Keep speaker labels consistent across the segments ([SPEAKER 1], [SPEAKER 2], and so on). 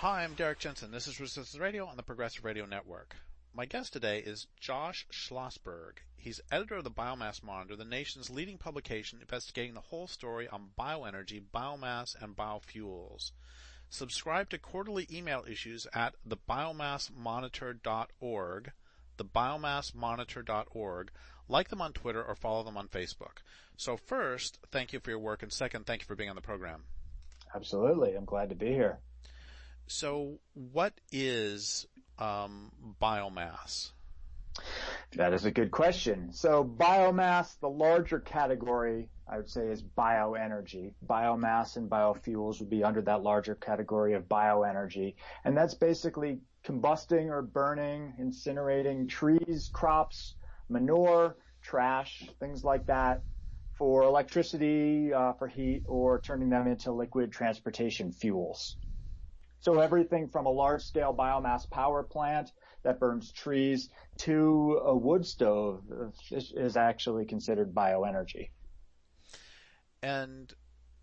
[SPEAKER 1] Hi, I'm Derrick Jensen. This is Resistance Radio on the Progressive Radio Network. My guest today is Josh Schlossberg. He's editor of the Biomass Monitor, the nation's leading publication investigating the whole story on bioenergy, biomass, and biofuels. Subscribe to quarterly email issues at thebiomassmonitor.org, thebiomassmonitor.org. Like them on Twitter or follow them on Facebook. So first, thank you for your work, and second, thank you for being on the program.
[SPEAKER 2] Absolutely. I'm glad to be here.
[SPEAKER 1] So what is biomass?
[SPEAKER 2] That is a good question. So biomass, the larger category, I would say, is bioenergy. Biomass and biofuels would be under that larger category of bioenergy. And that's basically combusting or burning, incinerating trees, crops, manure, trash, things like that for electricity, for heat, or turning them into liquid transportation fuels. So everything from a large-scale biomass power plant that burns trees to a wood stove is actually considered bioenergy.
[SPEAKER 1] And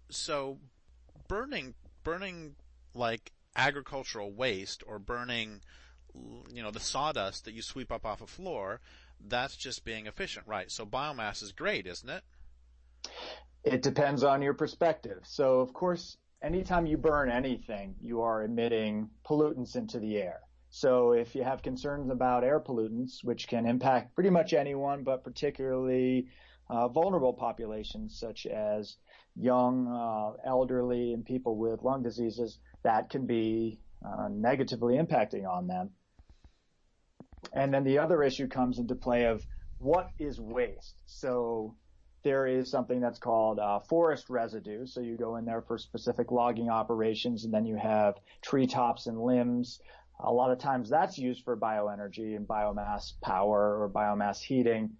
[SPEAKER 1] so burning like agricultural waste or burning, the sawdust that you sweep up off a floor, that's just being efficient, right? So biomass is great, isn't it?
[SPEAKER 2] It depends on your perspective. So, of course, anytime you burn anything, you are emitting pollutants into the air. So if you have concerns about air pollutants, which can impact pretty much anyone, but particularly vulnerable populations such as young, elderly, and people with lung diseases, that can be negatively impacting on them. And then the other issue comes into play of what is waste. So there is something that's called forest residue. So you go in there for specific logging operations, and then you have treetops and limbs. A lot of times that's used for bioenergy and biomass power or biomass heating.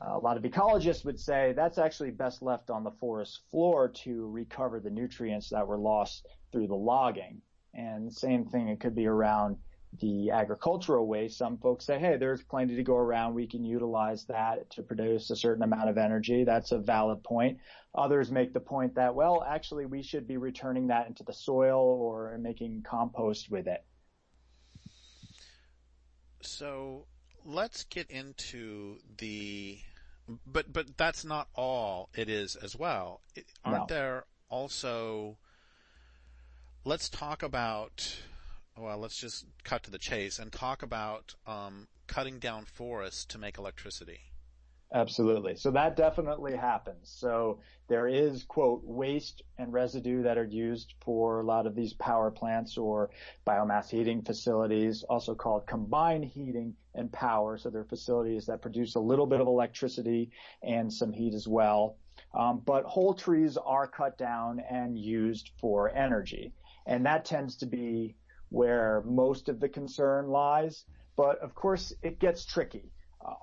[SPEAKER 2] A lot of ecologists would say that's actually best left on the forest floor to recover the nutrients that were lost through the logging. And same thing, it could be around the agricultural waste. Some folks say, hey, there's plenty to go around. We can utilize that to produce a certain amount of energy. That's a valid point. Others make the point that, well, actually, we should be returning that into the soil or making compost with it.
[SPEAKER 1] So let's get into but that's not all it is as well. Aren't there also, let's talk about, well, let's just cut to the chase and talk about cutting down forests to make electricity.
[SPEAKER 2] Absolutely. So that definitely happens. So there is, quote, waste and residue that are used for a lot of these power plants or biomass heating facilities, also called combined heating and power. So they're facilities that produce a little bit of electricity and some heat as well. But whole trees are cut down and used for energy. And that tends to be where most of the concern lies. But of course, it gets tricky.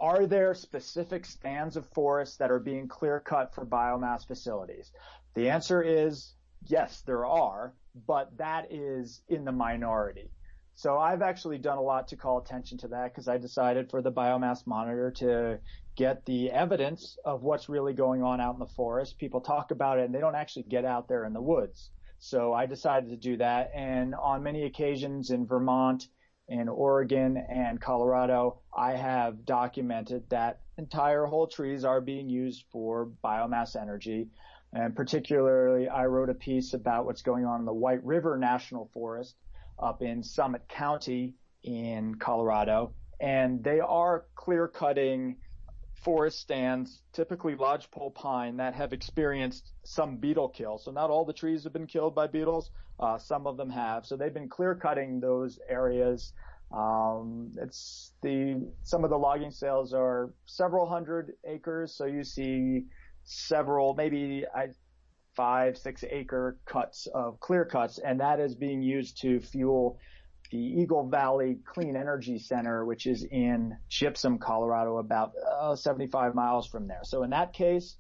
[SPEAKER 2] Are there specific stands of forests that are being clear-cut for biomass facilities? The answer is yes, there are, but that is in the minority. So I've actually done a lot to call attention to that because I decided for the Biomass Monitor to get the evidence of what's really going on out in the forest. People talk about it and they don't actually get out there in the woods. So I decided to do that, and on many occasions in Vermont, in Oregon and Colorado, I have documented that entire whole trees are being used for biomass energy. And particularly, I wrote a piece about what's going on in the White River National Forest up in Summit County in Colorado. And they are clear-cutting forest stands, typically lodgepole pine, that have experienced some beetle kill. So not all the trees have been killed by beetles. Some of them have. So they've been clear cutting those areas. Some of the logging sales are several hundred acres. So you see several, maybe 5-6 acre cuts of clear cuts, and that is being used to fuel the Eagle Valley Clean Energy Center, which is in Gypsum, Colorado, about 75 miles from there. So in that case,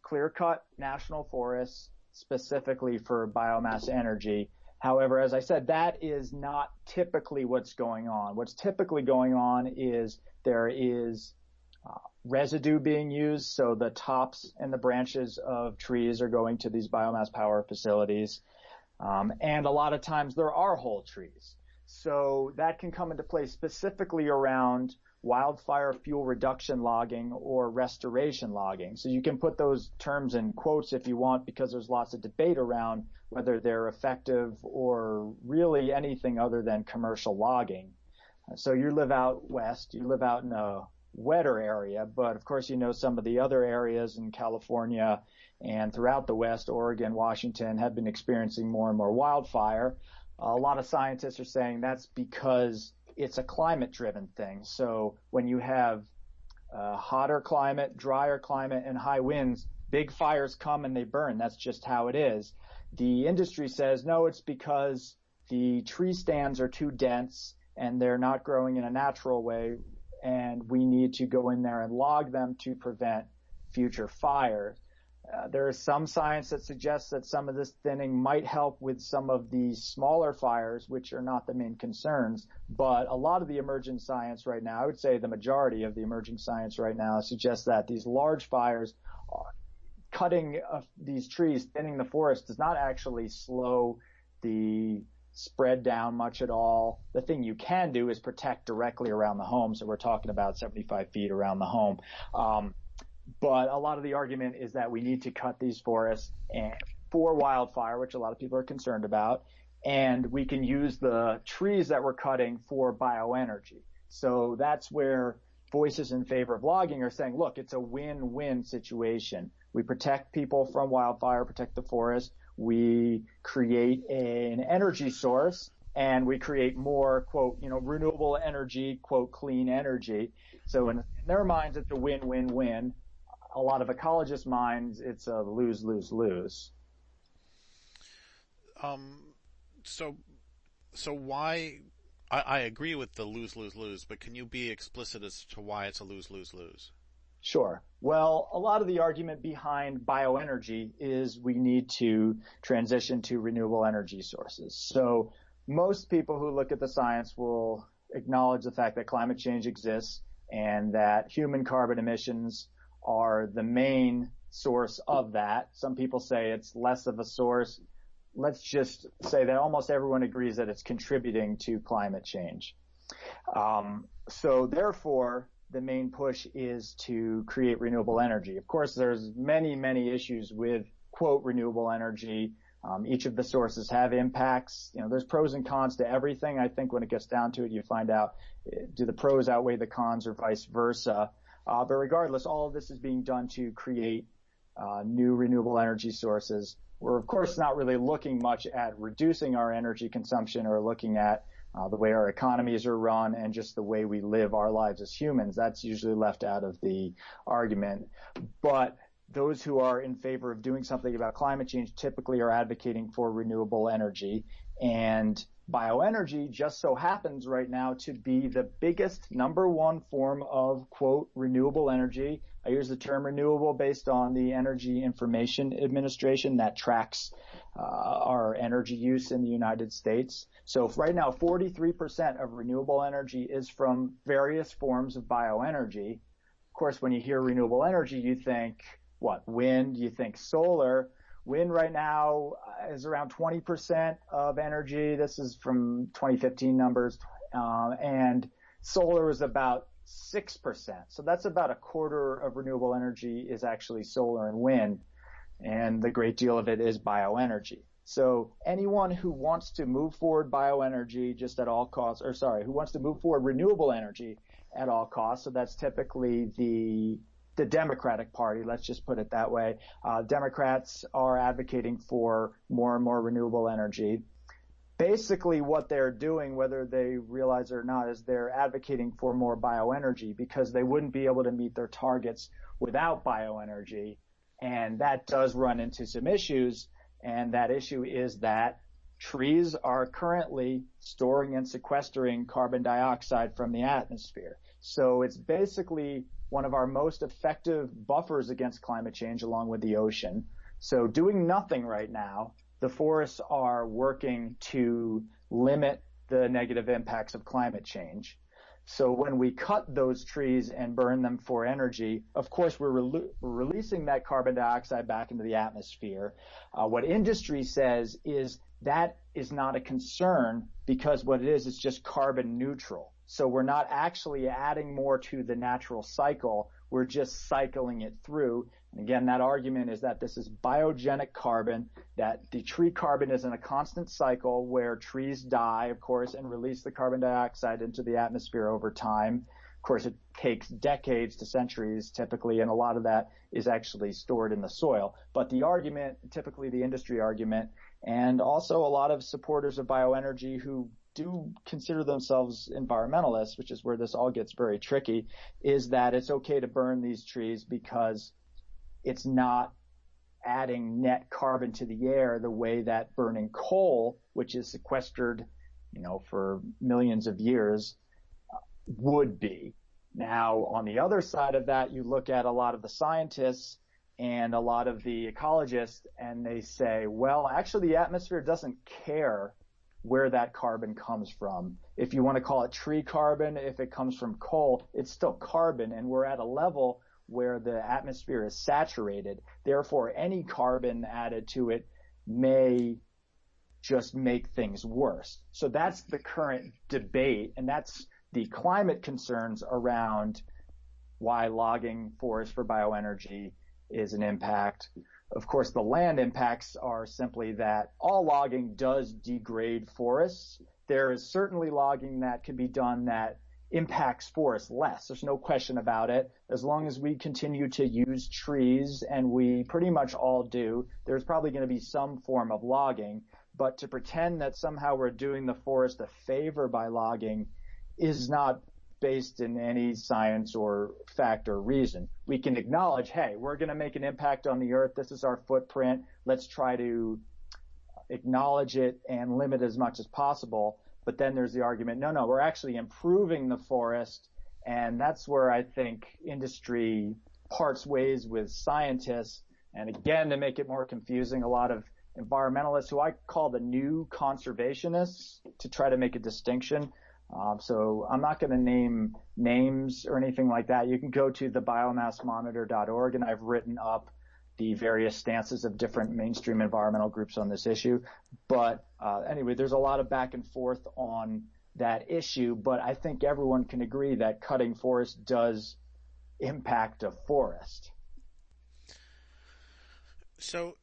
[SPEAKER 2] clear-cut national forests specifically for biomass energy. However, as I said, that is not typically what's going on. What's typically going on is there is residue being used, so the tops and the branches of trees are going to these biomass power facilities. And a lot of times there are whole trees. So that can come into play specifically around wildfire fuel reduction logging or restoration logging. So you can put those terms in quotes if you want, because there's lots of debate around whether they're effective or really anything other than commercial logging. So you live out west, you live out in a wetter area, but of course, some of the other areas in California and throughout the West, Oregon, Washington, have been experiencing more and more wildfire. A lot of scientists are saying that's because it's a climate-driven thing. So when you have hotter climate, drier climate, and high winds, big fires come and they burn. That's just how it is. The industry says, no, it's because the tree stands are too dense and they're not growing in a natural way, and we need to go in there and log them to prevent future fires. There is some science that suggests that some of this thinning might help with some of the smaller fires, which are not the main concerns. But a lot of the emerging science right now, I would say the majority of the emerging science right now, suggests that these large fires, cutting these trees, thinning the forest, does not actually slow the spread down much at all. The thing you can do is protect directly around the home. So we're talking about 75 feet around the home. But a lot of the argument is that we need to cut these forests for wildfire, which a lot of people are concerned about, and we can use the trees that we're cutting for bioenergy. So that's where voices in favor of logging are saying, look, it's a win-win situation. We protect people from wildfire, protect the forest, we create an energy source, and we create more, quote, renewable energy, quote, clean energy. So in their minds, it's a win-win-win. A lot of ecologists' minds, it's a lose-lose-lose.
[SPEAKER 1] So why? I agree with the lose-lose-lose, but can you be explicit as to why it's a lose-lose-lose?
[SPEAKER 2] Sure. Well, a lot of the argument behind bioenergy is we need to transition to renewable energy sources. So most people who look at the science will acknowledge the fact that climate change exists and that human carbon emissions are the main source of that. Some people say it's less of a source. Let's just say that almost everyone agrees that it's contributing to climate change. So therefore, the main push is to create renewable energy. Of course, there's many, many issues with, quote, renewable energy. Each of the sources have impacts. There's pros and cons to everything. I think when it gets down to it, you find out, do the pros outweigh the cons or vice versa? But regardless, all of this is being done to create new renewable energy sources. We're, of course, not really looking much at reducing our energy consumption or looking at the way our economies are run and just the way we live our lives as humans. That's usually left out of the argument. But those who are in favor of doing something about climate change typically are advocating for renewable energy. And bioenergy just so happens right now to be the biggest number one form of, quote, renewable energy. I use the term renewable based on the Energy Information Administration that tracks our energy use in the United States. So right now, 43% of renewable energy is from various forms of bioenergy. Of course, when you hear renewable energy, you think, what, wind? You think solar. Wind right now is around 20% of energy. This is from 2015 numbers. And solar is about 6%. So that's about a quarter of renewable energy is actually solar and wind. And the great deal of it is bioenergy. So anyone who wants to move forward bioenergy just at all costs, who wants to move forward renewable energy at all costs, so that's typically the Democratic Party, let's just put it that way. Democrats are advocating for more and more renewable energy. Basically what they're doing, whether they realize it or not, is they're advocating for more bioenergy because they wouldn't be able to meet their targets without bioenergy. And that does run into some issues. And that issue is that trees are currently storing and sequestering carbon dioxide from the atmosphere. So it's basically one of our most effective buffers against climate change along with the ocean. So doing nothing right now, the forests are working to limit the negative impacts of climate change. So when we cut those trees and burn them for energy, of course, we're releasing that carbon dioxide back into the atmosphere. What industry says is that is not a concern because what it is just carbon neutral. So we're not actually adding more to the natural cycle. We're just cycling it through. And again, that argument is that this is biogenic carbon, that the tree carbon is in a constant cycle where trees die, of course, and release the carbon dioxide into the atmosphere over time. Of course, it takes decades to centuries typically, and a lot of that is actually stored in the soil. But the argument, typically the industry argument, and also a lot of supporters of bioenergy who do consider themselves environmentalists, which is where this all gets very tricky, is that it's okay to burn these trees because it's not adding net carbon to the air the way that burning coal, which is sequestered, for millions of years, would be. Now, on the other side of that, you look at a lot of the scientists and a lot of the ecologists, and they say, well, actually the atmosphere doesn't care where that carbon comes from. If you want to call it tree carbon, if it comes from coal, it's still carbon, and we're at a level where the atmosphere is saturated. Therefore, any carbon added to it may just make things worse. So that's the current debate, and that's the climate concerns around why logging forests for bioenergy is an impact. Of course, the land impacts are simply that all logging does degrade forests. There is certainly logging that can be done that impacts forests less. There's no question about it. As long as we continue to use trees, and we pretty much all do, there's probably going to be some form of logging. But to pretend that somehow we're doing the forest a favor by logging is not based in any science or fact or reason. We can acknowledge, hey, we're going to make an impact on the earth. This is our footprint. Let's try to acknowledge it and limit as much as possible. But then there's the argument, no, we're actually improving the forest. And that's where I think industry parts ways with scientists. And again, to make it more confusing, a lot of environmentalists who I call the new conservationists, to try to make a distinction. So I'm not going to name names or anything like that. You can go to the biomassmonitor.org, and I've written up the various stances of different mainstream environmental groups on this issue. But anyway, there's a lot of back and forth on that issue, but I think everyone can agree that cutting forest does impact a forest.
[SPEAKER 1] So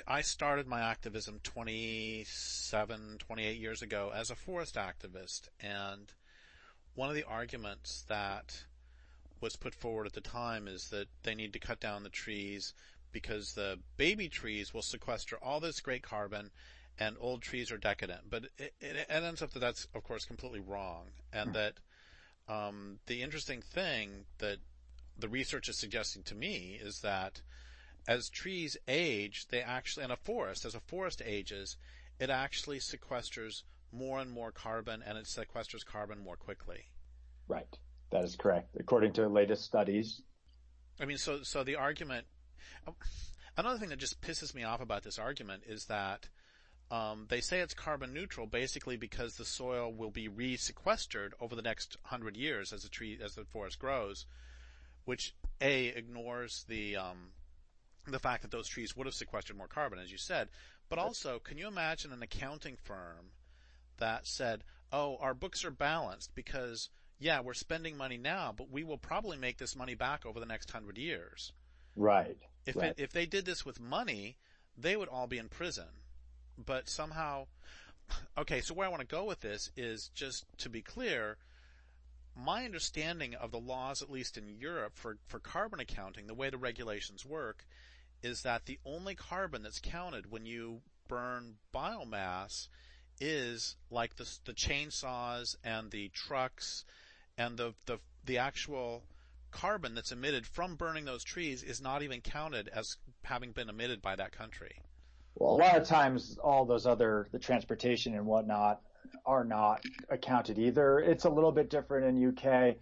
[SPEAKER 1] I started my activism 28 years ago as a forest activist, and one of the arguments that was put forward at the time is that they need to cut down the trees because the baby trees will sequester all this great carbon and old trees are decadent. But it ends up that that's, of course, completely wrong, and that the interesting thing that the research is suggesting to me is that as trees age, as a forest ages, it actually sequesters more and more carbon, and it sequesters carbon more quickly.
[SPEAKER 2] Right. That is correct, according to latest studies.
[SPEAKER 1] So the argument, another thing that just pisses me off about this argument is that they say it's carbon neutral basically because the soil will be re-sequestered over the next 100 years as the forest grows, which ignores the fact that those trees would have sequestered more carbon, as you said. But also, can you imagine an accounting firm that said, oh, our books are balanced because, yeah, we're spending money now, but we will probably make this money back over the next 100 years.
[SPEAKER 2] Right.
[SPEAKER 1] If they did this with money, they would all be in prison. But somehow, okay, so where I want to go with this is, just to be clear, my understanding of the laws, at least in Europe, for carbon accounting, the way the regulations work, is that the only carbon that's counted when you burn biomass is like the chainsaws and the trucks, and the actual carbon that's emitted from burning those trees is not even counted as having been emitted by that country.
[SPEAKER 2] Well, a lot of times all those the transportation and whatnot are not accounted either. It's a little bit different in UK.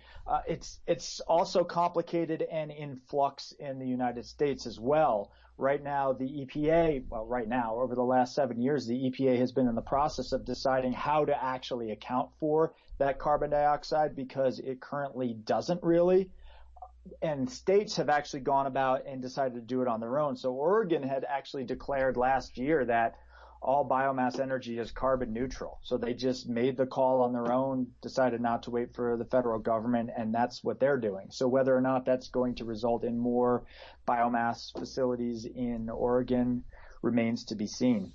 [SPEAKER 2] It's also complicated and in flux in the United States as well. Right now, over the last 7 years, the EPA has been in the process of deciding how to actually account for that carbon dioxide because it currently doesn't really. and states have actually gone about and decided to do it on their own. So Oregon had actually declared last year that all biomass energy is carbon neutral. So they just made the call on their own, decided not to wait for the federal government, and that's what they're doing. So whether or not that's going to result in more biomass facilities in Oregon remains to be seen.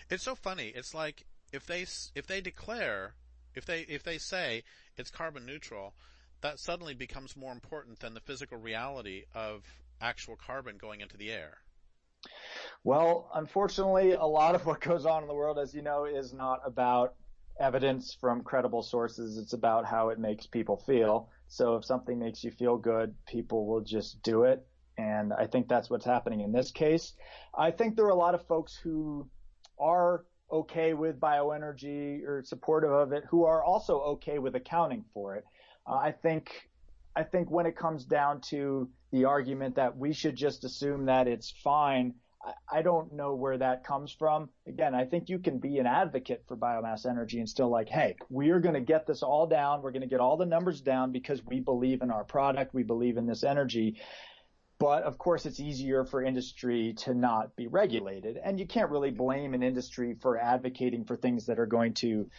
[SPEAKER 1] It's so funny. It's like if they declare, if they say it's carbon neutral, that suddenly becomes more important than the physical reality of actual carbon going into the air.
[SPEAKER 2] Well, unfortunately, a lot of what goes on in the world, as you know, is not about evidence from credible sources. It's about how it makes people feel. So if something makes you feel good, people will just do it. And I think that's what's happening in this case. I think there are a lot of folks who are okay with bioenergy or supportive of it, who are also okay with accounting for it. I think when it comes down to the argument that we should just assume that it's fine, I don't know where that comes from. Again, I think you can be an advocate for biomass energy and still like, hey, we are going to get this all down. We're going to get all the numbers down because we believe in our product. We believe in this energy. But of course, it's easier for industry to not be regulated. And you can't really blame an industry for advocating for things that are going to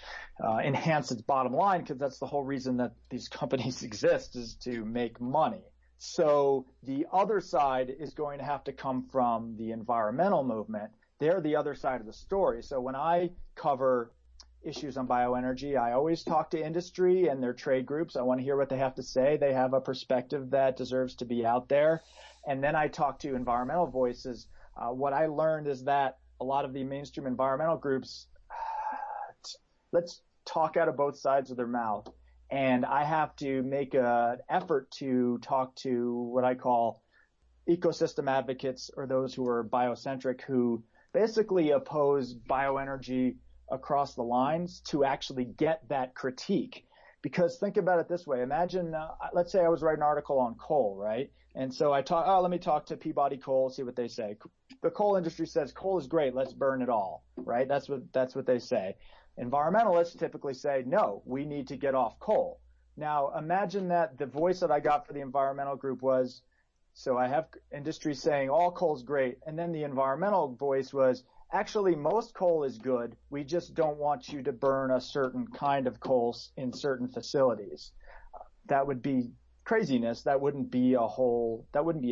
[SPEAKER 2] enhance its bottom line, because that's the whole reason that these companies exist, is to make money. So the other side is going to have to come from the environmental movement. They're the other side of the story. So when I cover issues on bioenergy, I always talk to industry and their trade groups. I want to hear what they have to say. They have a perspective that deserves to be out there. And then I talk to environmental voices. What I learned is that a lot of the mainstream environmental groups, let's talk out of both sides of their mouth. And I have to make an effort to talk to what I call ecosystem advocates, or those who are biocentric, who basically oppose bioenergy across the lines, to actually get that critique. Because think about it this way. Imagine, let's say I was writing an article on coal, right? And so let me talk to Peabody Coal, see what they say. The coal industry says coal is great, let's burn it all, right? That's what they say. Environmentalists typically say, no, we need to get off coal. Now, imagine that the voice that I got for the environmental group was, so I have industry saying all coal is great, and then the environmental voice was, actually, most coal is good. We just don't want you to burn a certain kind of coal in certain facilities. That would be craziness. That wouldn't be a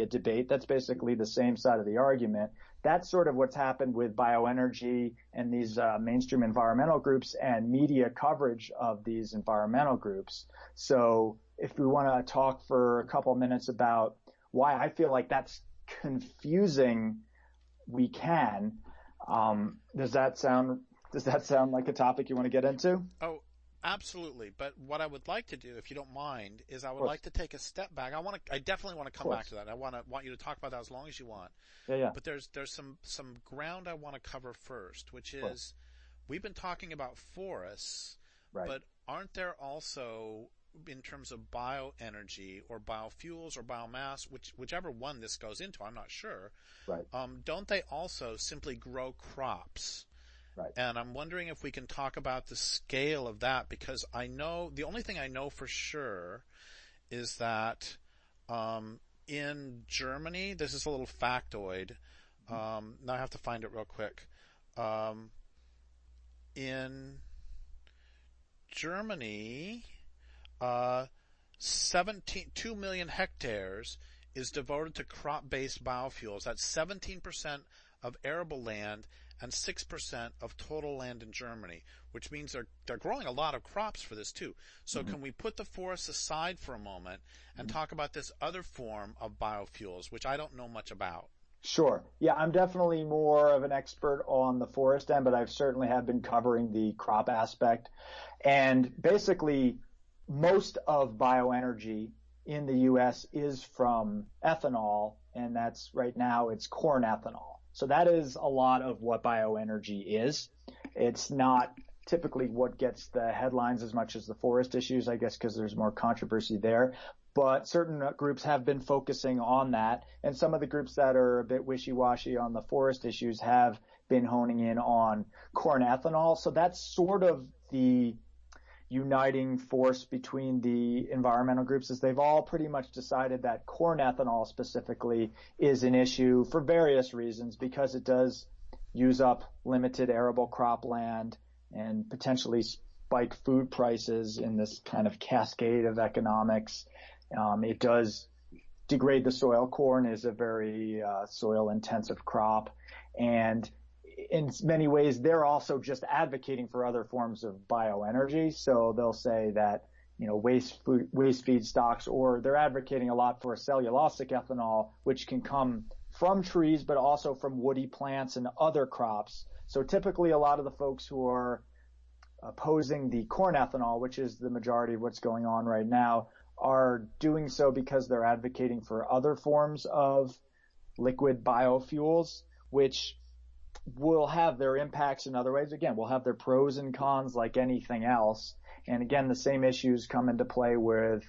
[SPEAKER 2] debate. That's basically the same side of the argument. That's sort of what's happened with bioenergy and these mainstream environmental groups and media coverage of these environmental groups. So if we want to talk for a couple of minutes about why I feel like that's confusing, we can. Does that sound like a topic you want to get into?
[SPEAKER 1] Oh, absolutely. But what I would like to do, if you don't mind, is I would like to take a step back. I definitely want to come back to that. I want you to talk about that as long as you want.
[SPEAKER 2] Yeah.
[SPEAKER 1] But there's some ground I want to cover first, which is we've been talking about forests,
[SPEAKER 2] right,
[SPEAKER 1] but aren't there also, in terms of bioenergy or biofuels or biomass, whichever one this goes into, I'm not sure.
[SPEAKER 2] Right.
[SPEAKER 1] Don't they also simply grow crops?
[SPEAKER 2] Right.
[SPEAKER 1] And I'm wondering if we can talk about the scale of that, because the only thing I know for sure is that in Germany, this is a little factoid. Now I have to find it real quick. In Germany, 2 million hectares is devoted to crop-based biofuels. That's 17% of arable land and 6% of total land in Germany, which means they're growing a lot of crops for this too. So can we put the forests aside for a moment and talk about this other form of biofuels, which I don't know much about?
[SPEAKER 2] Sure. Yeah, I'm definitely more of an expert on the forest end, but I've certainly have been covering the crop aspect. And basically, most of bioenergy in the U.S. is from ethanol, and that's right now it's corn ethanol. So that is a lot of what bioenergy is. It's not typically what gets the headlines as much as the forest issues, I guess, because there's more controversy there. But certain groups have been focusing on that, and some of the groups that are a bit wishy-washy on the forest issues have been honing in on corn ethanol. So that's sort of the uniting force between the environmental groups is they've all pretty much decided that corn ethanol specifically is an issue for various reasons, because it does use up limited arable cropland and potentially spike food prices in this kind of cascade of economics. It does degrade the soil. Corn is a very soil intensive crop, and in many ways they're also just advocating for other forms of bioenergy. So they'll say that, you know, waste feedstocks, or they're advocating a lot for cellulosic ethanol, which can come from trees but also from woody plants and other crops. So typically a lot of the folks who are opposing the corn ethanol, which is the majority of what's going on right now, are doing so because they're advocating for other forms of liquid biofuels, which will have their impacts in other ways. Again, will have their pros and cons like anything else. And again, the same issues come into play with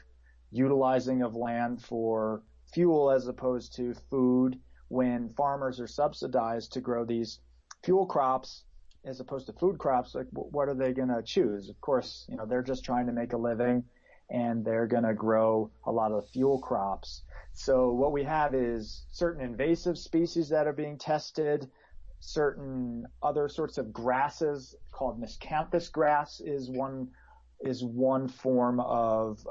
[SPEAKER 2] utilizing of land for fuel as opposed to food. When farmers are subsidized to grow these fuel crops as opposed to food crops, like what are they going to choose? Of course, you know, they're just trying to make a living, and they're going to grow a lot of the fuel crops. So what we have is certain invasive species that are being tested, certain other sorts of grasses called miscanthus grass is one form of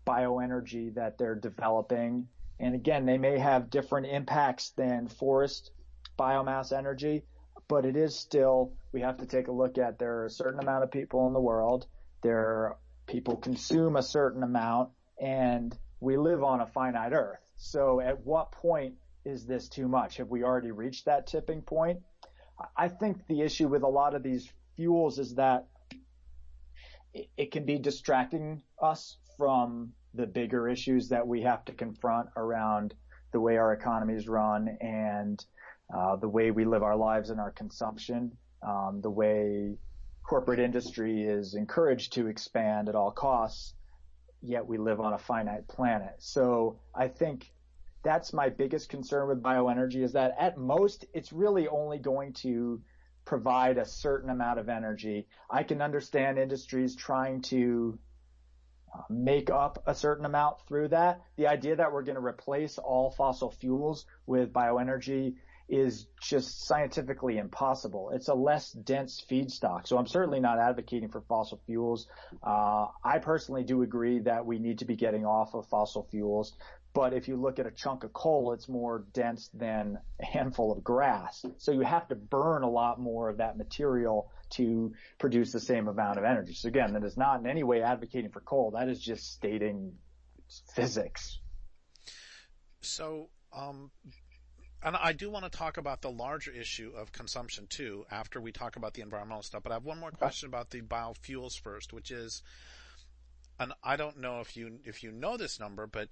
[SPEAKER 2] bioenergy that they're developing. And again, they may have different impacts than forest biomass energy, but it is still, we have to take a look at, there are a certain amount of people in the world, people consume a certain amount, and we live on a finite earth. So at what point is this too much? Have we already reached that tipping point? I think the issue with a lot of these fuels is that it can be distracting us from the bigger issues that we have to confront around the way our economies run and the way we live our lives and our consumption, the way corporate industry is encouraged to expand at all costs, yet we live on a finite planet. So I think that's my biggest concern with bioenergy, is that at most it's really only going to provide a certain amount of energy. I can understand industries trying to make up a certain amount through that. The idea that we're going to replace all fossil fuels with bioenergy is just scientifically impossible. It's a less dense feedstock. So I'm certainly not advocating for fossil fuels. I personally do agree that we need to be getting off of fossil fuels. But if you look at a chunk of coal, it's more dense than a handful of grass. So you have to burn a lot more of that material to produce the same amount of energy. So again, that is not in any way advocating for coal. That is just stating physics.
[SPEAKER 1] So, and I do want to talk about the larger issue of consumption too, after we talk about the environmental stuff. But I have one more question about the biofuels first, which is, and I don't know if you know this number, but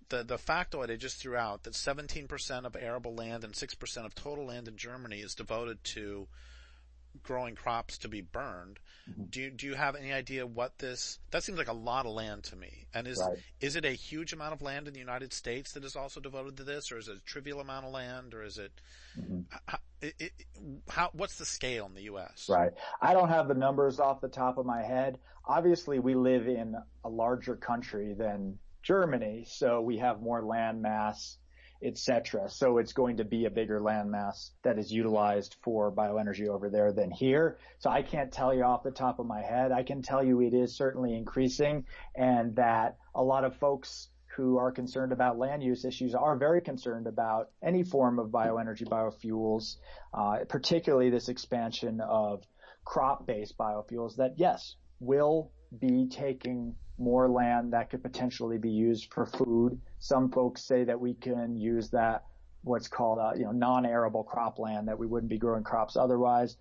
[SPEAKER 1] the factoid I just threw out, that 17% of arable land and 6% of total land in Germany is devoted to growing crops to be burned. Do you have any idea what that seems like a lot of land to me. And is it a huge amount of land in the United States that is also devoted to this, or is it a trivial amount of land, or is it, what's the scale in the U.S.?
[SPEAKER 2] Right. I don't have the numbers off the top of my head. Obviously, we live in a larger country than Germany, so we have more land mass, etc. So it's going to be a bigger land mass that is utilized for bioenergy over there than here. So I can't tell you off the top of my head. I can tell you it is certainly increasing, and that a lot of folks who are concerned about land use issues are very concerned about any form of bioenergy, biofuels, particularly this expansion of crop-based biofuels that, yes, will be taking more land that could potentially be used for food. Some folks say that we can use that, what's called non-arable cropland, that we wouldn't be growing crops otherwise.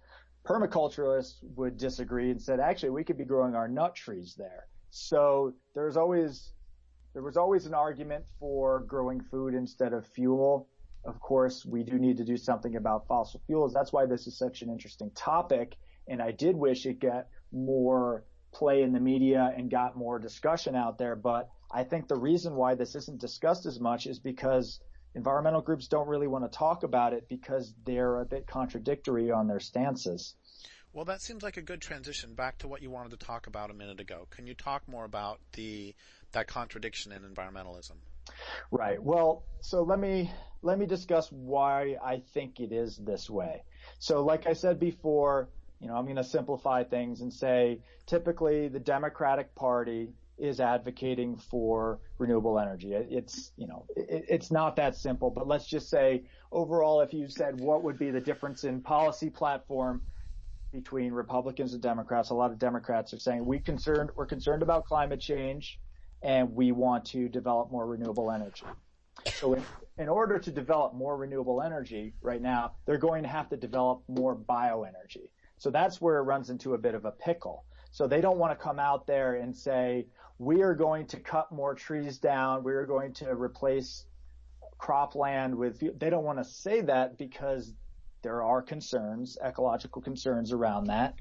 [SPEAKER 2] Permaculturalists would disagree and said, actually, we could be growing our nut trees there. So there was always an argument for growing food instead of fuel. Of course, we do need to do something about fossil fuels. That's why this is such an interesting topic. And I did wish it got more play in the media and got more discussion out there. But I think the reason why this isn't discussed as much is because environmental groups don't really want to talk about it, because they're a bit contradictory on their stances.
[SPEAKER 1] Well, that seems like a good transition back to what you wanted to talk about a minute ago. Can you talk more about that contradiction in environmentalism?
[SPEAKER 2] Right. Well, so let me discuss why I think it is this way. So like I said before, I'm going to simplify things and say typically the Democratic Party is advocating for renewable energy. It's not that simple, but let's just say overall, if you said what would be the difference in policy platform between Republicans and Democrats, a lot of Democrats are saying we're concerned about climate change and we want to develop more renewable energy. So in order to develop more renewable energy right now, they're going to have to develop more bioenergy. So that's where it runs into a bit of a pickle. So they don't want to come out there and say, we are going to cut more trees down. We are going to replace cropland with, they don't want to say that because there are concerns, ecological concerns around that.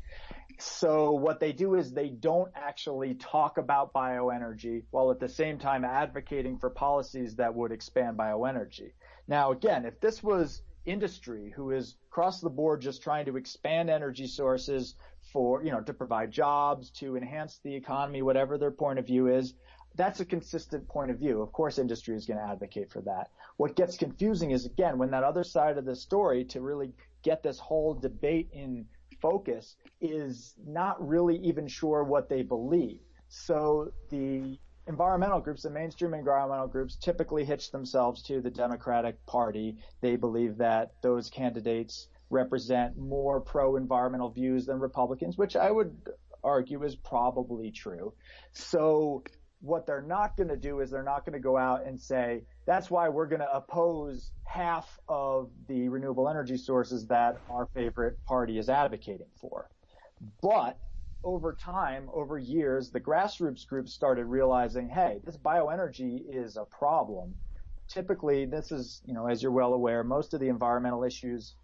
[SPEAKER 2] So what they do is they don't actually talk about bioenergy while at the same time advocating for policies that would expand bioenergy. Now, again, if this was industry who is across the board just trying to expand energy sources for, to provide jobs, to enhance the economy, whatever their point of view is, that's a consistent point of view. Of course, industry is going to advocate for that. What gets confusing is, again, when that other side of the story to really get this whole debate in focus is not really even sure what they believe. So the environmental groups, the mainstream environmental groups, typically hitch themselves to the Democratic Party. They believe that those candidates represent more pro-environmental views than Republicans, which I would argue is probably true. So what they're not going to do is they're not going to go out and say, that's why we're going to oppose half of the renewable energy sources that our favorite party is advocating for. But over time, over years, the grassroots groups started realizing, hey, this bioenergy is a problem. Typically, this is, as you're well aware, most of the environmental issues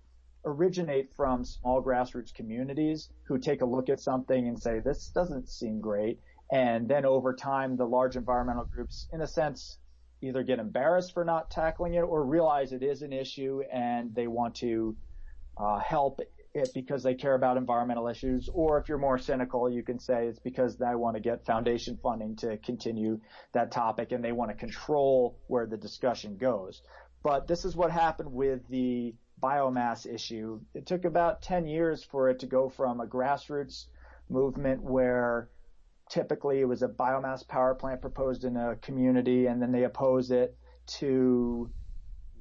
[SPEAKER 2] originate from small grassroots communities who take a look at something and say, this doesn't seem great. And then over time, the large environmental groups, in a sense, either get embarrassed for not tackling it or realize it is an issue and they want to help it because they care about environmental issues. Or if you're more cynical, you can say it's because they want to get foundation funding to continue that topic and they want to control where the discussion goes. But this is what happened with the biomass issue. It took about 10 years for it to go from a grassroots movement where typically it was a biomass power plant proposed in a community and then they oppose it to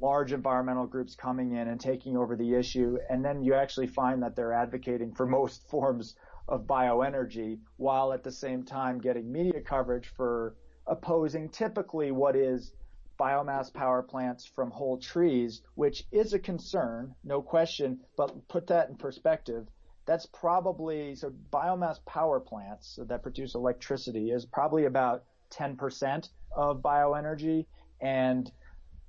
[SPEAKER 2] large environmental groups coming in and taking over the issue. And then you actually find that they're advocating for most forms of bioenergy while at the same time getting media coverage for opposing typically what is biomass power plants from whole trees, which is a concern, no question, but put that in perspective. That's probably, so biomass power plants that produce electricity is probably about 10% of bioenergy. And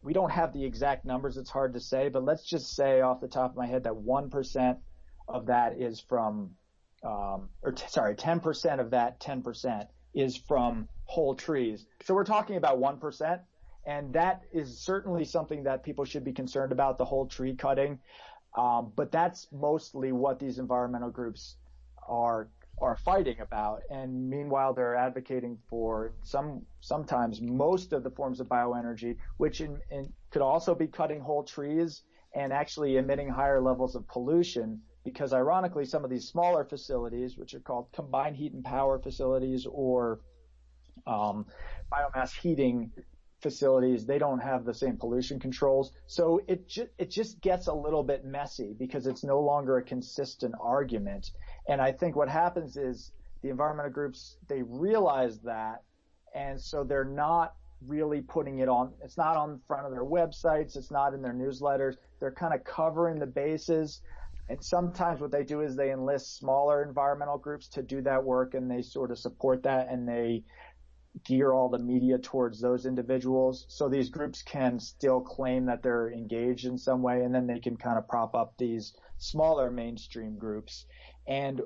[SPEAKER 2] we don't have the exact numbers. It's hard to say, but let's just say off the top of my head that 1% of that is from, 10% of that 10% is from whole trees. So we're talking about 1%. And that is certainly something that people should be concerned about, the whole tree cutting. But that's mostly what these environmental groups are fighting about. And meanwhile, they're advocating for sometimes most of the forms of bioenergy, which could also be cutting whole trees and actually emitting higher levels of pollution. Because ironically, some of these smaller facilities, which are called combined heat and power facilities or biomass heating facilities, they don't have the same pollution controls. So it just gets a little bit messy because it's no longer a consistent argument. And I think what happens is the environmental groups, they realize that. And so they're not really putting it on. It's not on the front of their websites. It's not in their newsletters. They're kind of covering the bases. And sometimes what they do is they enlist smaller environmental groups to do that work and they sort of support that and they gear all the media towards those individuals. So these groups can still claim that they're engaged in some way, and then they can kind of prop up these smaller mainstream groups. And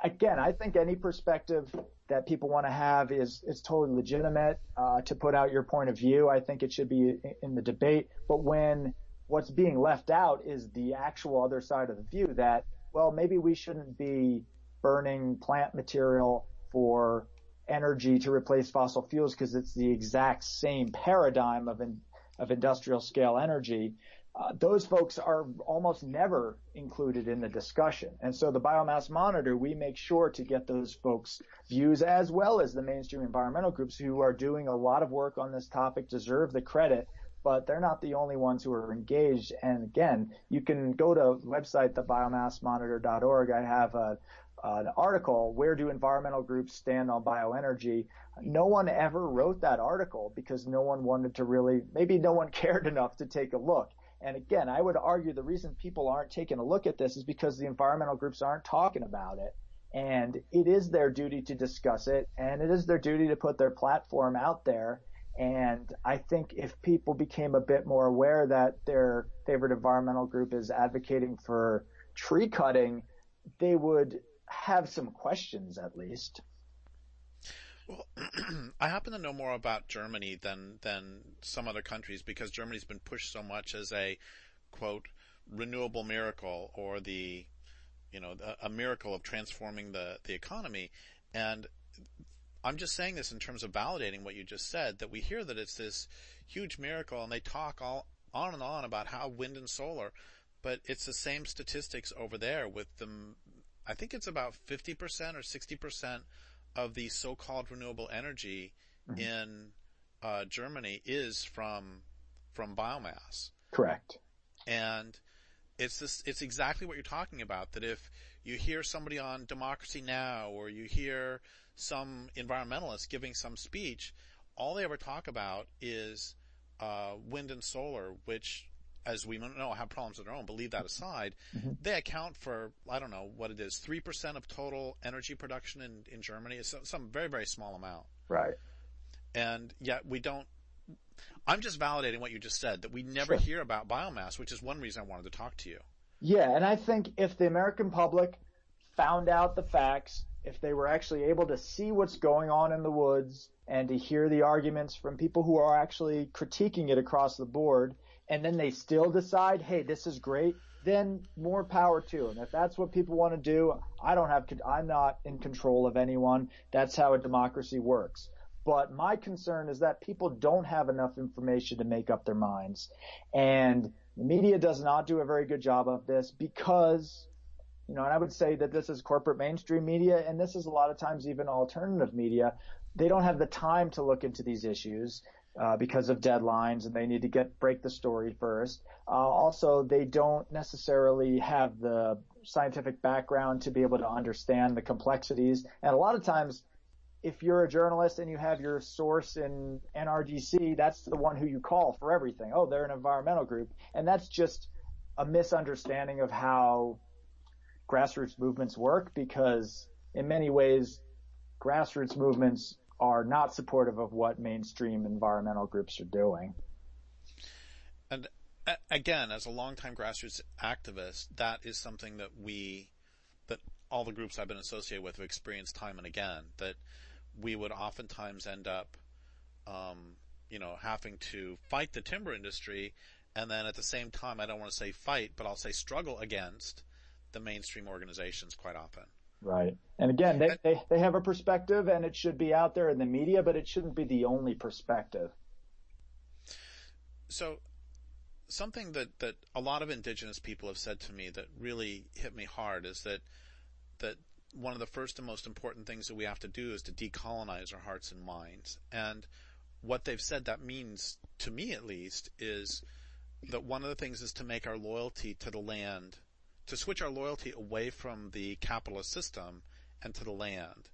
[SPEAKER 2] again, I think any perspective that people want to have is totally legitimate to put out your point of view. I think it should be in the debate. But when what's being left out is the actual other side of the view that well, maybe we shouldn't be burning plant material for energy to replace fossil fuels because it's the exact same paradigm of industrial scale energy. Those folks are almost never included in the discussion. And so the Biomass Monitor, we make sure to get those folks' views as well as the mainstream environmental groups who are doing a lot of work on this topic, deserve the credit, but they're not the only ones who are engaged. And again, you can go to the website, thebiomassmonitor.org. I have an article, Where Do Environmental Groups Stand on Bioenergy? No one ever wrote that article because no one wanted to really, maybe no one cared enough to take a look. And again, I would argue the reason people aren't taking a look at this is because the environmental groups aren't talking about it. And it is their duty to discuss it, and it is their duty to put their platform out there. And I think if people became a bit more aware that their favorite environmental group is advocating for tree cutting, they would have some questions at least.
[SPEAKER 1] Well, I happen to know more about Germany than some other countries because Germany's been pushed so much as a, quote, renewable miracle, or a miracle of transforming the economy. And I'm just saying this in terms of validating what you just said, that we hear that it's this huge miracle and they talk all on and on about how wind and solar, but it's the same statistics over there with them. I think it's about 50% or 60% of the so-called renewable energy in Germany is from biomass.
[SPEAKER 2] Correct.
[SPEAKER 1] And it's exactly what you're talking about, that if you hear somebody on Democracy Now! Or you hear some environmentalist giving some speech, all they ever talk about is wind and solar, which, as we know, have problems of their own, but leave that aside, they account for, I don't know what it is, 3% of total energy production in Germany. It's some very, very small amount.
[SPEAKER 2] Right.
[SPEAKER 1] And yet we don't, I'm just validating what you just said, that we never hear about biomass, which is one reason I wanted to talk to you.
[SPEAKER 2] Yeah, and I think if the American public found out the facts, if they were actually able to see what's going on in the woods and to hear the arguments from people who are actually critiquing it across the board, and then they still decide, hey, this is great, then more power to them. If that's what people want to do, I'm not in control of anyone. That's how a democracy works. But my concern is that people don't have enough information to make up their minds. And the media does not do a very good job of this because, and I would say that this is corporate mainstream media, and this is a lot of times even alternative media. They don't have the time to look into these issues because of deadlines, and they need to break the story first. Also, they don't necessarily have the scientific background to be able to understand the complexities. And a lot of times, if you're a journalist and you have your source in NRDC, that's the one who you call for everything. Oh, they're an environmental group. And that's just a misunderstanding of how grassroots movements work, because in many ways, grassroots movements are not supportive of what mainstream environmental groups are doing.
[SPEAKER 1] And again, as a longtime grassroots activist, that is something that all the groups I've been associated with have experienced time and again, that we would oftentimes end up, having to fight the timber industry, and then at the same time, I don't want to say fight, but I'll say struggle against the mainstream organizations quite often.
[SPEAKER 2] Right. And again, they have a perspective, and it should be out there in the media, but it shouldn't be the only perspective.
[SPEAKER 1] So something that a lot of indigenous people have said to me that really hit me hard is that one of the first and most important things that we have to do is to decolonize our hearts and minds. And what they've said that means, to me at least, is that one of the things is to make our loyalty to the land, to switch our loyalty away from the capitalist system and to the land.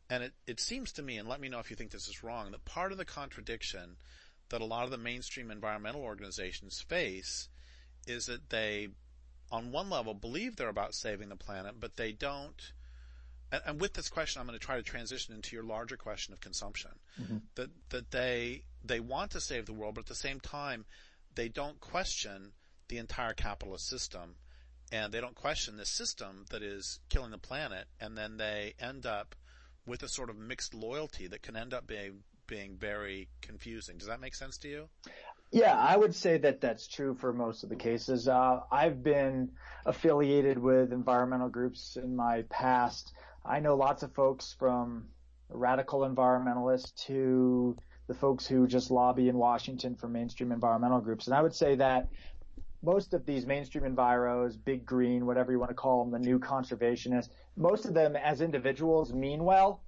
[SPEAKER 1] And it seems to me, and let me know if you think this is wrong, that part of the contradiction that a lot of the mainstream environmental organizations face is that they, on one level, believe they're about saving the planet, but they don't. And with this question, I'm going to try to transition into your larger question of consumption. Mm-hmm. That they want to save the world, but at the same time, they don't question the entire capitalist system, and they don't question the system that is killing the planet, and then they end up with a sort of mixed loyalty that can end up being very confusing. Does that make sense to you?
[SPEAKER 2] Yeah, I would say that that's true for most of the cases. I've been affiliated with environmental groups in my past. I know lots of folks from radical environmentalists to the folks who just lobby in Washington for mainstream environmental groups. And I would say that most of these mainstream enviros, big green, whatever you want to call them, the new conservationists, most of them as individuals mean well.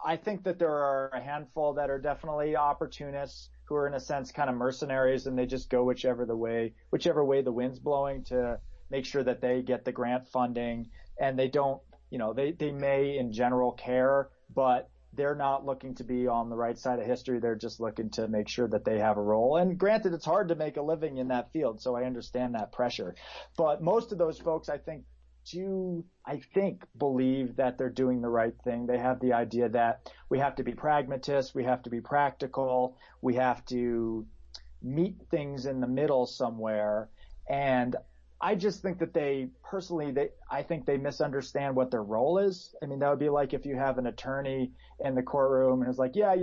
[SPEAKER 2] I think that there are a handful that are definitely opportunists who are in a sense kind of mercenaries, and they just go whichever way the wind's blowing to make sure that they get the grant funding, and they don't, they may in general care, but they're not looking to be on the right side of history. They're just looking to make sure that they have a role. And granted, it's hard to make a living in that field, so I understand that pressure. But most of those folks, I think, believe that they're doing the right thing. They have the idea that we have to be pragmatists, we have to be practical, we have to meet things in the middle somewhere. And I just think that I think they misunderstand what their role is. I mean, that would be like if you have an attorney in the courtroom and is like, yeah,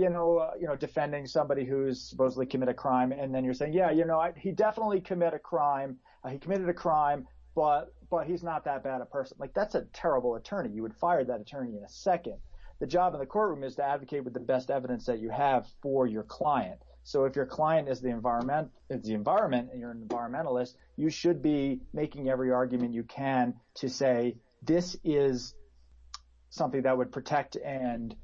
[SPEAKER 2] defending somebody who's supposedly committed a crime. And then you're saying, yeah, he definitely committed a crime. He committed a crime, but he's not that bad a person. Like, that's a terrible attorney. You would fire that attorney in a second. The job in the courtroom is to advocate with the best evidence that you have for your client. So if your client is the environment and you're an environmentalist, you should be making every argument you can to say this is something that would protect and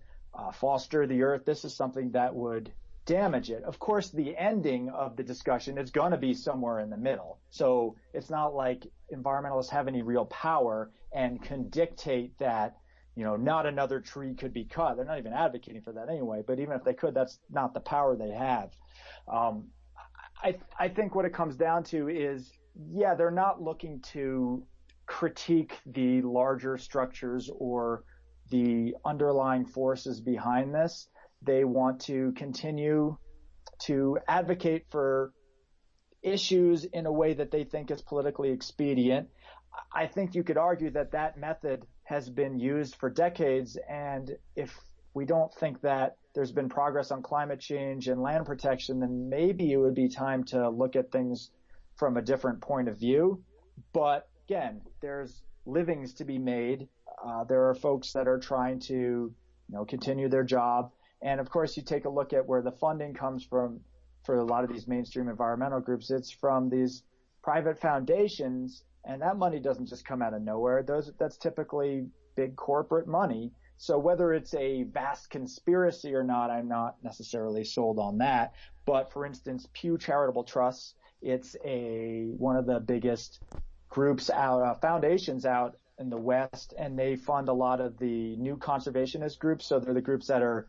[SPEAKER 2] foster the earth. This is something that would damage it. Of course, the ending of the discussion is going to be somewhere in the middle. So it's not like environmentalists have any real power and can dictate that not another tree could be cut. They're not even advocating for that anyway, but even if they could, that's not the power they have. I think what it comes down to is, yeah, they're not looking to critique the larger structures or the underlying forces behind this. They want to continue to advocate for issues in a way that they think is politically expedient. I think you could argue that method has been used for decades, and if we don't think that there's been progress on climate change and land protection, then maybe it would be time to look at things from a different point of view. But again, there's livings to be made. There are folks that are trying to, continue their job. And of course, you take a look at where the funding comes from for a lot of these mainstream environmental groups. It's from these private foundations. And that money doesn't just come out of nowhere. That's typically big corporate money. So whether it's a vast conspiracy or not, I'm not necessarily sold on that. But for instance, Pew Charitable Trusts, it's one of the biggest groups foundations out in the West, and they fund a lot of the new conservationist groups. So they're the groups that are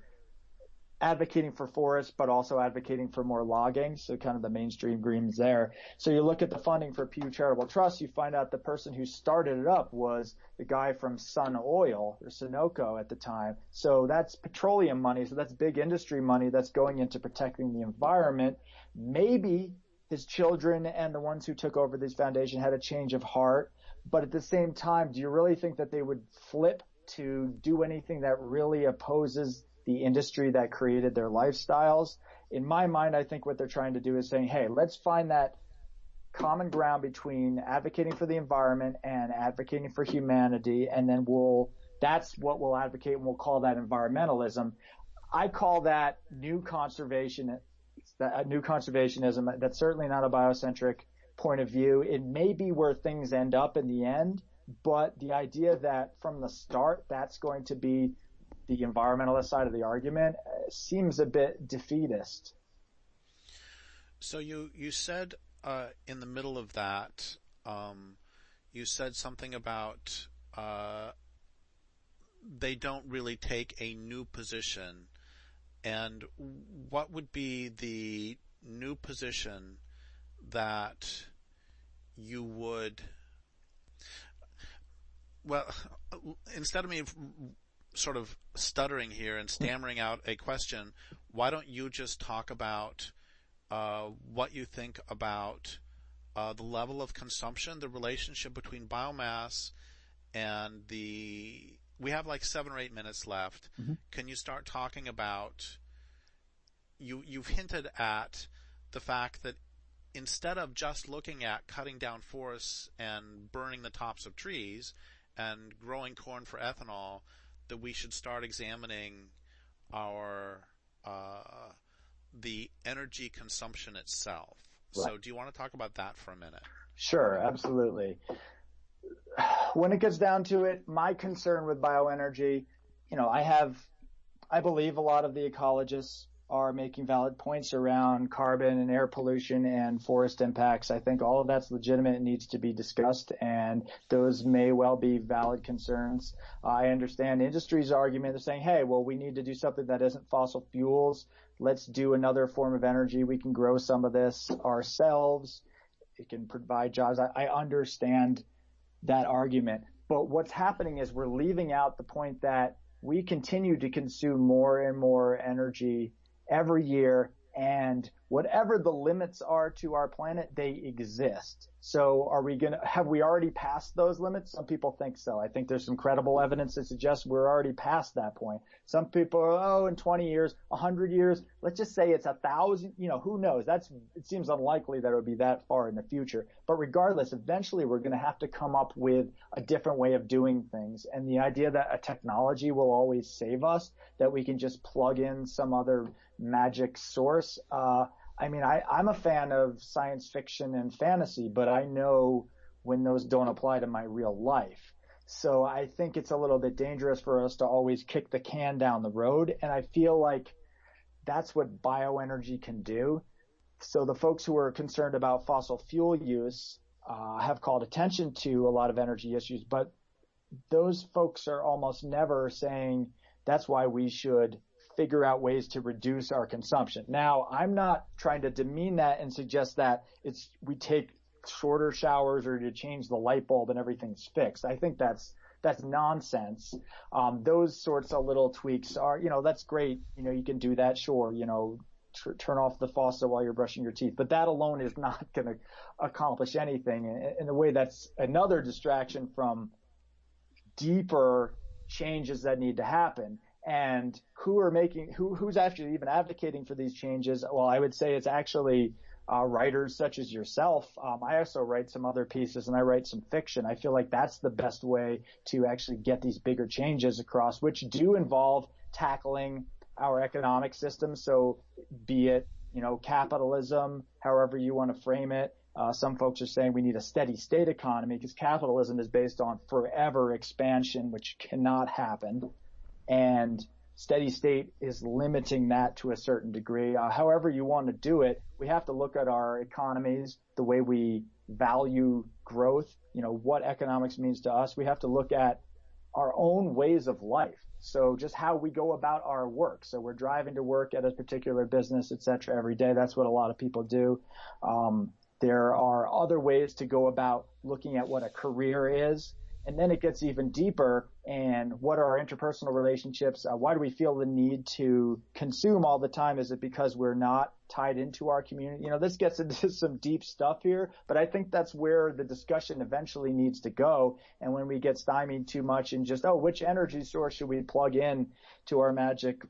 [SPEAKER 2] advocating for forests, but also advocating for more logging. So kind of the mainstream greens there. So you look at the funding for Pew Charitable Trust, you find out the person who started it up was the guy from Sun Oil or Sunoco at the time. So that's petroleum money. So that's big industry money that's going into protecting the environment. Maybe his children and the ones who took over this foundation had a change of heart. But at the same time, do you really think that they would flip to do anything that really opposes the industry that created their lifestyles? In my mind, I think what they're trying to do is saying, hey, let's find that common ground between advocating for the environment and advocating for humanity, and then that's what we'll advocate, and we'll call that environmentalism. I call that new conservationism. That's certainly not a biocentric point of view. It may be where things end up in the end, but the idea that from the start that's going to be the environmentalist side of the argument seems a bit defeatist.
[SPEAKER 1] So you said in the middle of that, you said something about they don't really take a new position. And what would be the new position that you would, well, instead of me sort of stuttering here and stammering out a question, why don't you just talk about what you think about the level of consumption, the relationship between biomass and we have like 7 or 8 minutes left. Mm-hmm. Can you start talking about, you've hinted at the fact that instead of just looking at cutting down forests and burning the tops of trees and growing corn for ethanol, that we should start examining our the energy consumption itself.
[SPEAKER 2] Right.
[SPEAKER 1] So do you want to talk about that for a minute?
[SPEAKER 2] Sure, absolutely. When it gets down to it, my concern with bioenergy, I believe a lot of the ecologists are making valid points around carbon and air pollution and forest impacts. I think all of that's legitimate and needs to be discussed, and those may well be valid concerns. I understand industry's argument. They're saying, hey, well, we need to do something that isn't fossil fuels. Let's do another form of energy. We can grow some of this ourselves. It can provide jobs. I understand that argument. But what's happening is we're leaving out the point that we continue to consume more and more energy every year, and whatever the limits are to our planet, they exist. So have we already passed those limits? Some people think so. I think there's some credible evidence that suggests we're already past that point. Some people are, in 20 years, 100 years, let's just say it's 1,000, who knows? It seems unlikely that it would be that far in the future. But regardless, eventually we're going to have to come up with a different way of doing things. And the idea that a technology will always save us, that we can just plug in some other magic source, I'm a fan of science fiction and fantasy, but I know when those don't apply to my real life. So I think it's a little bit dangerous for us to always kick the can down the road. And I feel like that's what bioenergy can do. So the folks who are concerned about fossil fuel use have called attention to a lot of energy issues, but those folks are almost never saying that's why we should figure out ways to reduce our consumption. Now, I'm not trying to demean that and suggest that we take shorter showers or to change the light bulb and everything's fixed. I think that's nonsense. Those sorts of little tweaks are, that's great. You can do that, sure. Turn off the faucet while you're brushing your teeth, but that alone is not going to accomplish anything. In a way, that's another distraction from deeper changes that need to happen. And who's actually even advocating for these changes? Well, I would say it's actually writers such as yourself. I also write some other pieces and I write some fiction. I feel like that's the best way to actually get these bigger changes across, which do involve tackling our economic system. So be it, capitalism, however you want to frame it. Some folks are saying we need a steady state economy because capitalism is based on forever expansion, which cannot happen. And steady state is limiting that to a certain degree. However you want to do it, we have to look at our economies, the way we value growth, what economics means to us. We have to look at our own ways of life. So just how we go about our work. So we're driving to work at a particular business, et cetera, every day. That's what a lot of people do. There are other ways to go about looking at what a career is. And then it gets even deeper. And what are our interpersonal relationships? Why do we feel the need to consume all the time? Is it because we're not tied into our community? This gets into some deep stuff here, but I think that's where the discussion eventually needs to go. And when we get stymied too much and just, which energy source should we plug in to our magic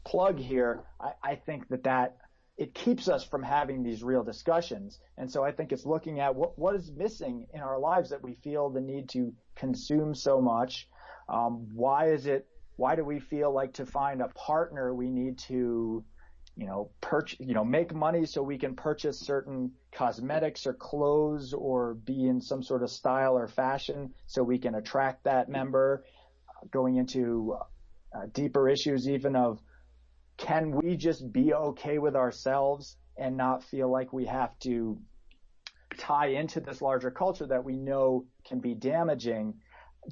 [SPEAKER 2] plug here? I think that it keeps us from having these real discussions. And so I think it's looking at what is missing in our lives that we feel the need to consume so much. Why do we feel like to find a partner we need to, make money so we can purchase certain cosmetics or clothes or be in some sort of style or fashion so we can attract that member, going into deeper issues even of, can we just be okay with ourselves and not feel like we have to tie into this larger culture that we know can be damaging?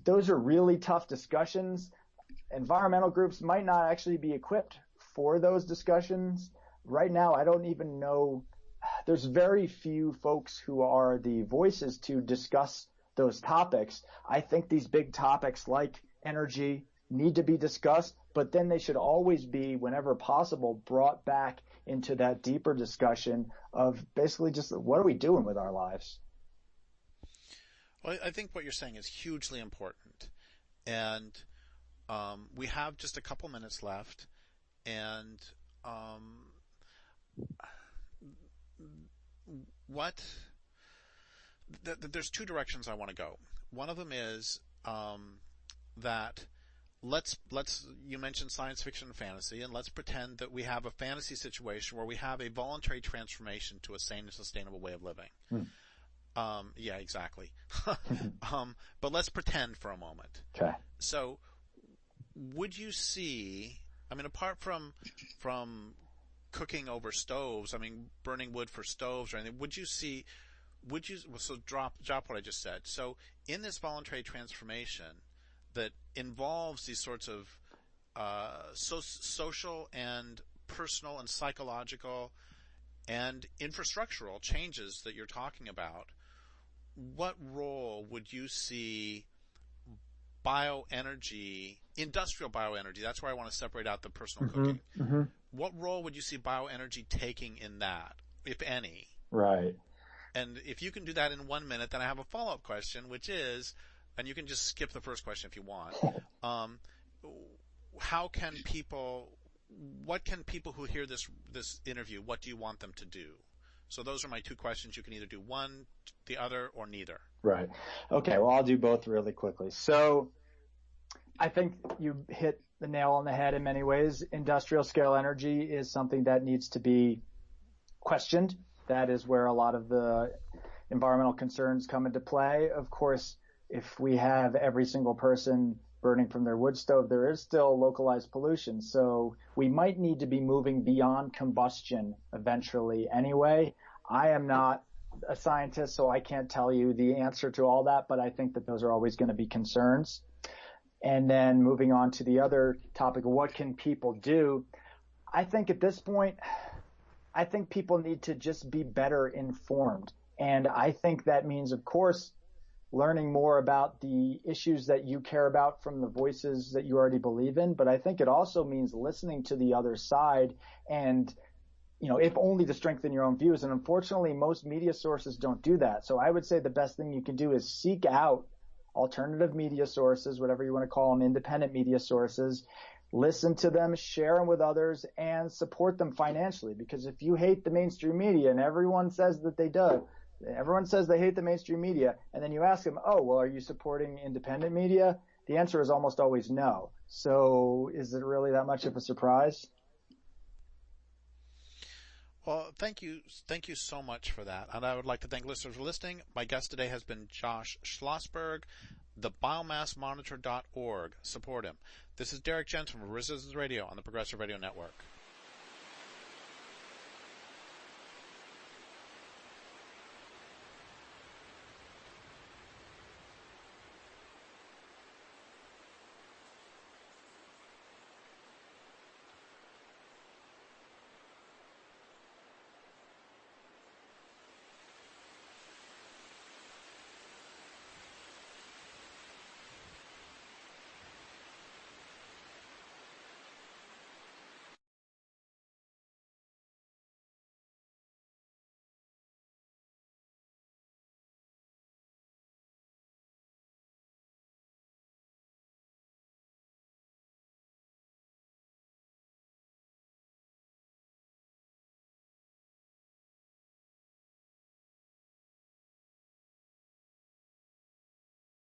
[SPEAKER 2] Those are really tough discussions. Environmental groups might not actually be equipped for those discussions. Right now, I don't even know. There's very few folks who are the voices to discuss those topics. I think these big topics like energy need to be discussed, but then they should always be, whenever possible, brought back into that deeper discussion of basically just what are we doing with our lives?
[SPEAKER 1] Well, I think what you're saying is hugely important. And we have just a couple minutes left. And what there's two directions I want to go. One of them is that let's you mentioned science fiction and fantasy, and let's pretend that we have a fantasy situation where we have a voluntary transformation to a sane and sustainable way of living. Yeah, exactly. But let's pretend for a moment.
[SPEAKER 2] Okay.
[SPEAKER 1] So, would you see? I mean, apart from cooking over stoves, I mean, burning wood for stoves or anything, would you see? So drop what I just said. So in this voluntary transformation that involves these sorts of social and personal and psychological and infrastructural changes that you're talking about, what role would you see bioenergy, industrial bioenergy, that's where I want to separate out the personal cooking. What role would you see bioenergy taking in that, if any?
[SPEAKER 2] Right.
[SPEAKER 1] And if you can do that in 1 minute, then I have a follow-up question, which is, and you can just skip the first question if you want. What can people who hear this interview, what do you want them to do? So those are my two questions. You can either do one, the other, or neither.
[SPEAKER 2] Right. Okay. Well, I'll do both really quickly. So I think you hit the nail on the head in many ways. Industrial scale energy is something that needs to be questioned. That is where a lot of the environmental concerns come into play. Of course, if we have every single person burning from their wood stove, there is still localized pollution. So we might need to be moving beyond combustion eventually anyway. I am not a scientist, so I can't tell you the answer to all that, but I think that those are always going to be concerns. And then moving on to the other topic of what can people do, I think at this point, I think people need to just be better informed. And I think that means, of course, learning more about the issues that you care about from the voices that you already believe in. But I think it also means listening to the other side and, if only to strengthen your own views. And unfortunately, most media sources don't do that. So I would say the best thing you can do is seek out alternative media sources, whatever you want to call them, independent media sources. Listen to them, share them with others, and support them financially. Because if you hate the mainstream media, and everyone says that they do, everyone says they hate the mainstream media, and then you ask them, oh, well, are you supporting independent media? The answer is almost always no. So is it really that much of a surprise?
[SPEAKER 1] Well, thank you so much for that. And I would like to thank listeners for listening. My guest today has been Josh Schlossberg, the biomassmonitor.org. Support him. This is Derrick Jensen from Resistance Radio on the Progressive Radio Network.